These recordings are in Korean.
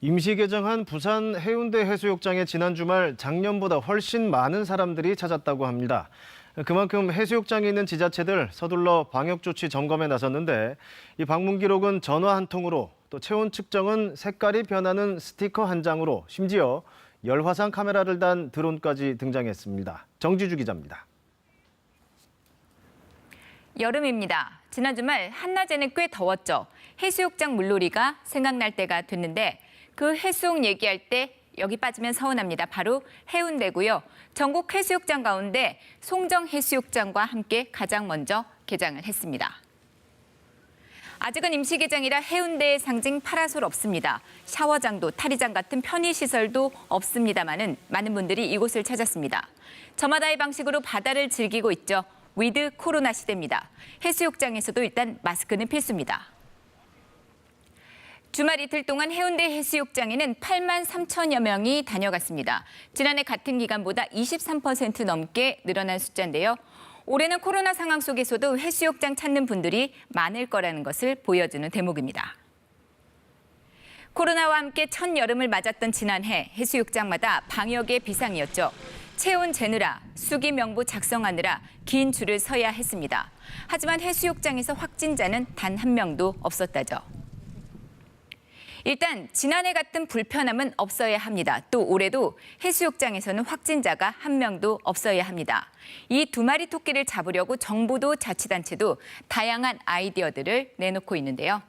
임시 개장한 부산 해운대 해수욕장에 지난 주말 작년보다 훨씬 많은 사람들이 찾았다고 합니다. 그만큼 해수욕장에 있는 지자체들 서둘러 방역 조치 점검에 나섰는데 이 방문 기록은 전화 한 통으로 또 체온 측정은 색깔이 변하는 스티커 한 장으로 심지어 열화상 카메라를 단 드론까지 등장했습니다. 정지주 기자입니다. 여름입니다. 지난 주말 한낮에는 꽤 더웠죠. 해수욕장 물놀이가 생각날 때가 됐는데 그 해수욕 얘기할 때 여기 빠지면 서운합니다. 바로 해운대고요. 전국 해수욕장 가운데 송정 해수욕장과 함께 가장 먼저 개장을 했습니다. 아직은 임시 개장이라 해운대의 상징 파라솔 없습니다. 샤워장도 탈의장 같은 편의시설도 없습니다만은 많은 분들이 이곳을 찾았습니다. 저마다의 방식으로 바다를 즐기고 있죠. 위드 코로나 시대입니다. 해수욕장에서도 일단 마스크는 필수입니다. 주말 이틀 동안 해운대 해수욕장에는 8만 3천여 명이 다녀갔습니다. 지난해 같은 기간보다 23% 넘게 늘어난 숫자인데요. 올해는 코로나 상황 속에서도 해수욕장 찾는 분들이 많을 거라는 것을 보여주는 대목입니다. 코로나와 함께 첫 여름을 맞았던 지난해 해수욕장마다 방역의 비상이었죠. 체온 재느라, 수기 명부 작성하느라 긴 줄을 서야 했습니다. 하지만 해수욕장에서 확진자는 단 한 명도 없었다죠. 일단 지난해 같은 불편함은 없어야 합니다. 또 올해도 해수욕장에서는 확진자가 한 명도 없어야 합니다. 이 두 마리 토끼를 잡으려고 정부도 자치단체도 다양한 아이디어들을 내놓고 있는데요.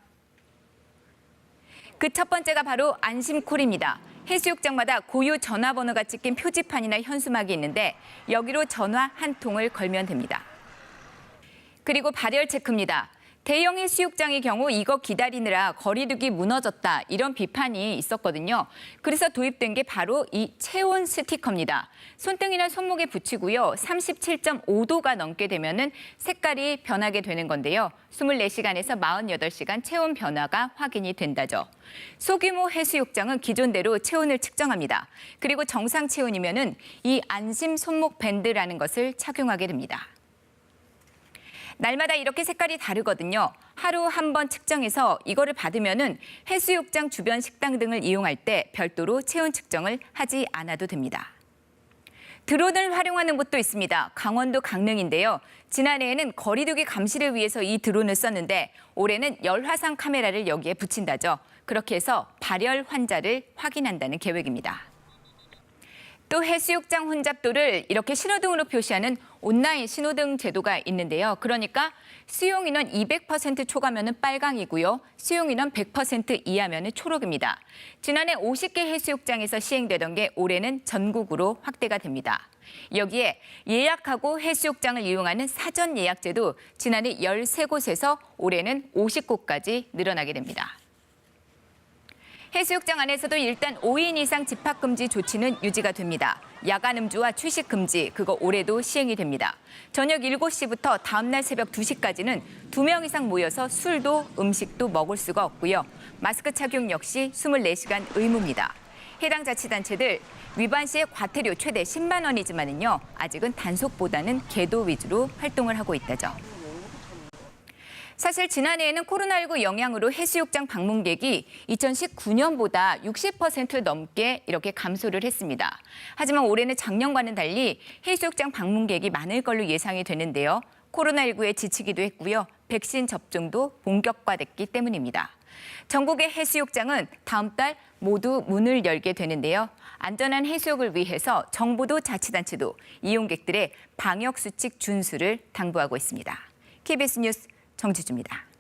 그 첫 번째가 바로 안심콜입니다. 해수욕장마다 고유 전화번호가 찍힌 표지판이나 현수막이 있는데 여기로 전화 한 통을 걸면 됩니다. 그리고 발열 체크입니다. 대형 해수욕장의 경우 이거 기다리느라 거리두기 무너졌다 이런 비판이 있었거든요. 그래서 도입된 게 바로 이 체온 스티커입니다. 손등이나 손목에 붙이고요. 37.5도가 넘게 되면은 색깔이 변하게 되는 건데요. 24시간에서 48시간 체온 변화가 확인이 된다죠. 소규모 해수욕장은 기존대로 체온을 측정합니다. 그리고 정상 체온이면은 이 안심 손목 밴드라는 것을 착용하게 됩니다. 날마다 이렇게 색깔이 다르거든요. 하루 한 번 측정해서 이거를 받으면은 해수욕장 주변 식당 등을 이용할 때 별도로 체온 측정을 하지 않아도 됩니다. 드론을 활용하는 곳도 있습니다. 강원도 강릉인데요. 지난해에는 거리두기 감시를 위해서 이 드론을 썼는데 올해는 열화상 카메라를 여기에 붙인다죠. 그렇게 해서 발열 환자를 확인한다는 계획입니다. 또 해수욕장 혼잡도를 이렇게 신호등으로 표시하는 온라인 신호등 제도가 있는데요. 그러니까 수용인원 200% 초과면은 빨강이고요. 수용인원 100% 이하면은 초록입니다. 지난해 50개 해수욕장에서 시행되던 게 올해는 전국으로 확대가 됩니다. 여기에 예약하고 해수욕장을 이용하는 사전 예약제도 지난해 13곳에서 올해는 50곳까지 늘어나게 됩니다. 해수욕장 안에서도 일단 5인 이상 집합금지 조치는 유지가 됩니다. 야간 음주와 취식 금지, 그거 올해도 시행이 됩니다. 저녁 7시부터 다음날 새벽 2시까지는 2명 이상 모여서 술도 음식도 먹을 수가 없고요. 마스크 착용 역시 24시간 의무입니다. 해당 자치단체들 위반 시에 과태료 최대 10만 원이지만은요. 아직은 단속보다는 계도 위주로 활동을 하고 있다죠. 사실 지난해에는 코로나19 영향으로 해수욕장 방문객이 2019년보다 60% 넘게 이렇게 감소를 했습니다. 하지만 올해는 작년과는 달리 해수욕장 방문객이 많을 걸로 예상이 되는데요. 코로나19에 지치기도 했고요. 백신 접종도 본격화됐기 때문입니다. 전국의 해수욕장은 다음 달 모두 문을 열게 되는데요. 안전한 해수욕을 위해서 정부도 자치단체도 이용객들의 방역수칙 준수를 당부하고 있습니다. KBS 뉴스 정지주입니다.